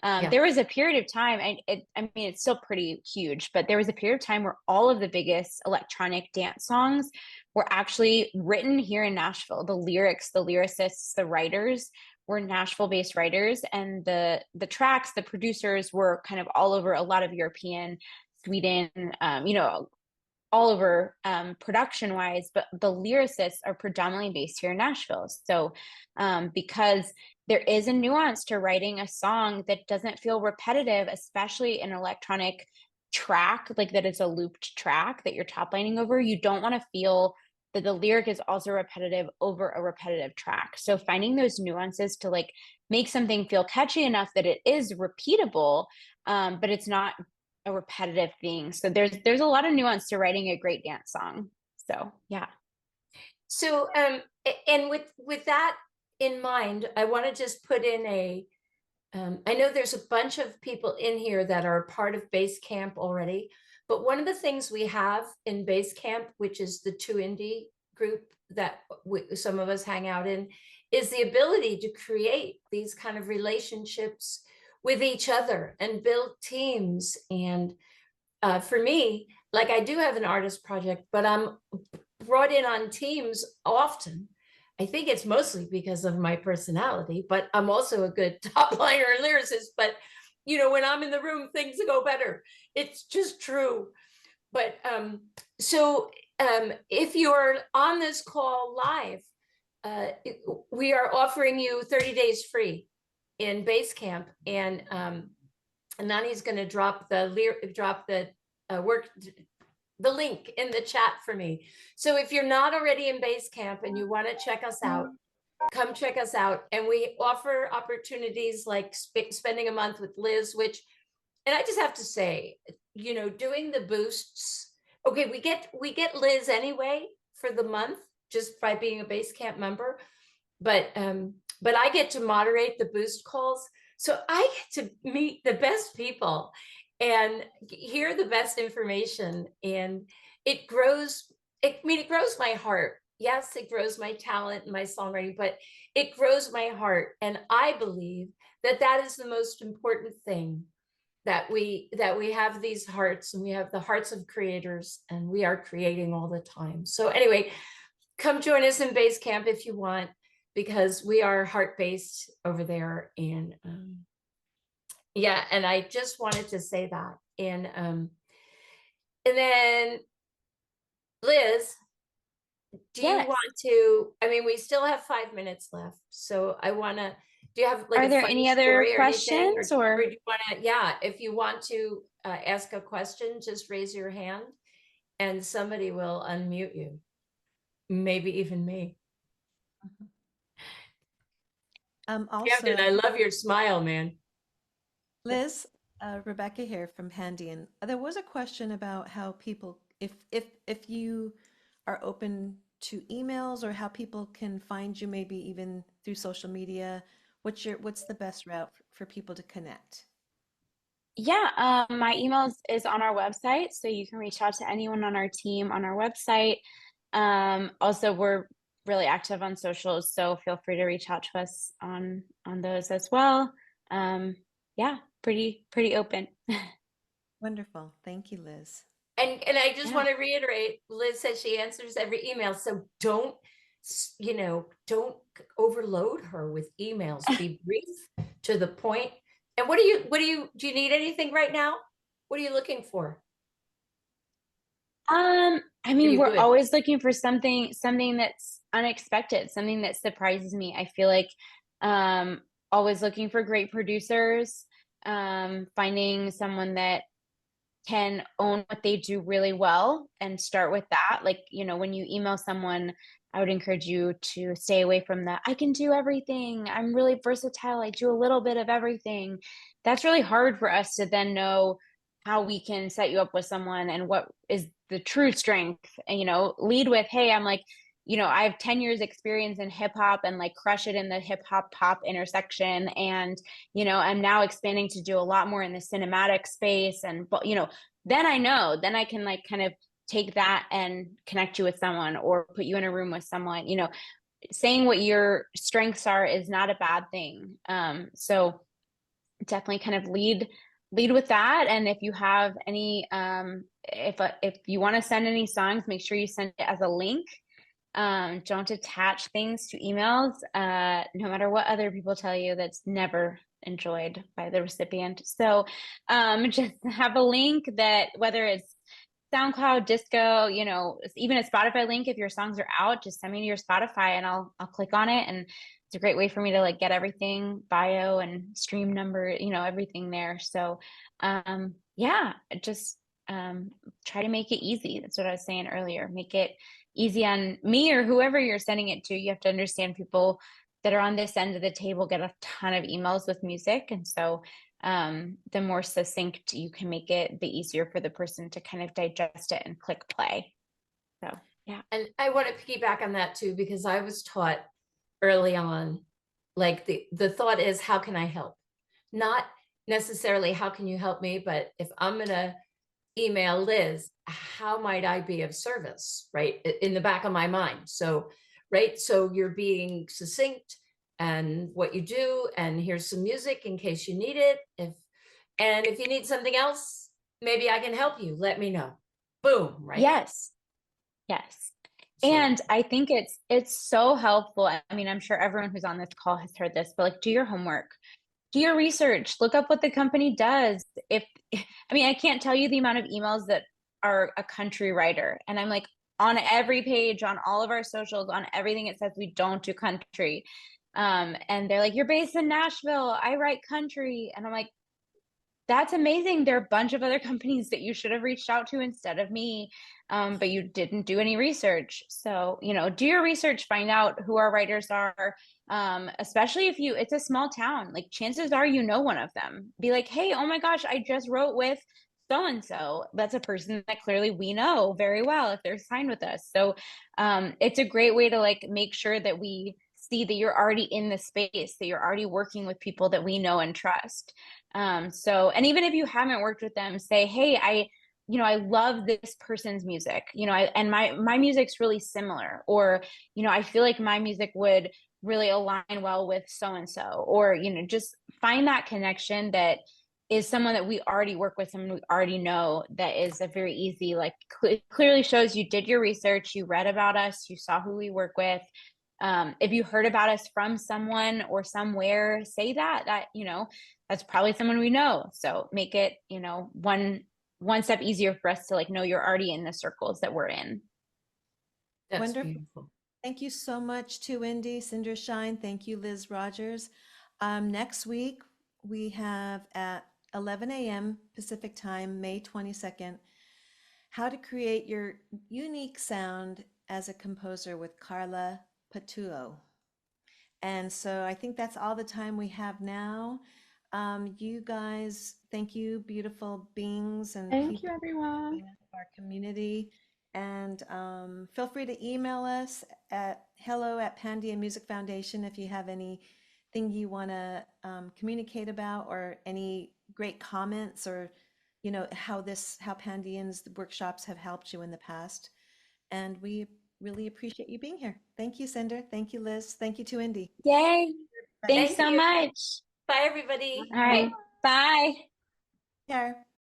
there was a period of time, I mean, it's still pretty huge, but there was a period of time where all of the biggest electronic dance songs were actually written here in Nashville. The lyrics, the lyricists, the writers were Nashville-based writers, and the tracks, the producers were kind of all over, a lot of European, Sweden, all over production wise, but the lyricists are predominantly based here in Nashville. So because there is a nuance to writing a song that doesn't feel repetitive, especially an electronic track, like that is a looped track that you're top lining over, you don't want to feel that the lyric is also repetitive over a repetitive track. So finding those nuances to like make something feel catchy enough that it is repeatable, but it's not a repetitive thing. So there's a lot of nuance to writing a great dance song. So yeah.
So and with that in mind, I want to just put in I know there's a bunch of people in here that are part of Basecamp already, but one of the things we have in Basecamp, which is the 2Indie group that some of us hang out in, is the ability to create these kind of relationships with each other and build teams. And for me, like, I do have an artist project, but I'm brought in on teams often. I think it's mostly because of my personality, but I'm also a good top liner and lyricist. But when I'm in the room, things go better. It's just true. But if you're on this call live, we are offering you 30 days free in Basecamp, and Nani's going to drop the link in the chat for me. So if you're not already in Basecamp and you want to check us out, come check us out. And we offer opportunities like spending a month with Liz, and I just have to say, doing the boosts. Okay, we get Liz anyway for the month just by being a Basecamp member, but I get to moderate the boost calls, so I get to meet the best people and hear the best information, and it grows my heart. Yes, it grows my talent and my songwriting, but it grows my heart. And I believe that is the most important thing, that we have these hearts, and we have the hearts of creators, and we are creating all the time. So anyway, come join us in Basecamp if you want, because we are heart-based over there. And yeah, and I just wanted to say that. And then Liz, do you want to, I mean, we still have 5 minutes left, so do you have like
Are there any other questions, or
do you want to, yeah, if you want to ask a question, just raise your hand and somebody will unmute you, maybe even me.
Also,
Camden, I love your smile, man.
Liz, Rebecca here from Pandion. There was a question about how people, if you are open to emails, or how people can find you, maybe even through social media. What's the best route for people to connect?
Yeah, my email is on our website, so you can reach out to anyone on our team on our website. Also, we're really active on socials, so feel free to reach out to us on those as well. Yeah, pretty open.
Wonderful. Thank you, Liz.
And I just want to reiterate, Liz says she answers every email, so don't overload her with emails. Be brief, to the point. And do you need anything right now? What are you looking for?
I mean, we're always looking for something that's unexpected, something that surprises me. I feel like Um, Always looking for great producers, finding someone that can own what they do really well and start with that. Like, when you email someone, I would encourage you to stay away from the, I can do everything, I'm really versatile, I do a little bit of everything. That's really hard for us to then know how we can set you up with someone and what is the true strength. And, lead with, hey, I'm like, I have 10 years experience in hip hop and like crush it in the hip hop pop intersection. And, I'm now expanding to do a lot more in the cinematic space. And, then I know, then I can like kind of take that and connect you with someone or put you in a room with someone. Saying what your strengths are is not a bad thing. So definitely kind of lead with that. And if you have any, if you want to send any songs, make sure you send it as a link. Don't attach things to emails. No matter what other people tell you, that's never enjoyed by the recipient. So just have a link that, whether it's SoundCloud, Disco, even a Spotify link, if your songs are out, just send me to your Spotify and I'll click on it. And it's a great way for me to like get everything, bio and stream number, everything there. So yeah, just try to make it easy. That's what I was saying earlier. Make it easy on me or whoever you're sending it to. You have to understand people that are on this end of the table get a ton of emails with music. And so the more succinct you can make it, the easier for the person to kind of digest it and click play. So, yeah.
And I want to piggyback on that too, because I was taught early on, like the thought is, how can I help? Not necessarily how can you help me, but if I'm going to email Liz, how might I be of service, right? In the back of my mind. So, right. So you're being succinct and what you do, and here's some music in case you need it. If you need something else, maybe I can help you. Let me know. Boom. Right.
Yes.
So,
and I think it's so helpful. I mean, I'm sure everyone who's on this call has heard this, but like, do your homework, do your research, look up what the company does. I can't tell you the amount of emails that are a country writer, and I'm like, on every page, on all of our socials, on everything, it says we don't do country. And they're like, you're based in Nashville, I write country. And I'm like, that's amazing. There are a bunch of other companies that you should have reached out to instead of me, but you didn't do any research. So, do your research, find out who our writers are, especially if it's a small town. Like, chances are one of them. Be like, hey, oh my gosh, I just wrote with so-and-so. That's a person that clearly we know very well if they're signed with us. So it's a great way to like make sure that we see that you're already in the space, that you're already working with people that we know and trust. And even if you haven't worked with them, say, hey, I love this person's music, and my music's really similar, or, I feel like my music would really align well with so-and-so, or, just find that connection that is someone that we already work with, someone we already know, that is a very easy, like clearly shows you did your research, you read about us, you saw who we work with. If you heard about us from someone or somewhere, say that that's probably someone we know. So make it, one step easier for us to like know you're already in the circles that we're in.
that's
Wonderful.
beautiful.
Thank you so much to Indy, Cinder Shine. Thank you, Liz Rogers. Next week, we have at 11 a.m. Pacific time, May 22nd, how to create your unique sound as a composer with Carla Patuo. And so I think that's all the time we have now. You guys, thank you, beautiful beings and
Thank
people
you, everyone.
in our community. And feel free to email us at hello@Pandion Music Foundation if you have anything you want to communicate about, or any great comments, or how Pandion's workshops have helped you in the past. And we really appreciate you being here. Thank you, Cinder. Thank you, Liz. Thank you to Indy.
Yay. Thanks
Thank
so
you.
much.
Bye, everybody.
All right. Bye.
Take care.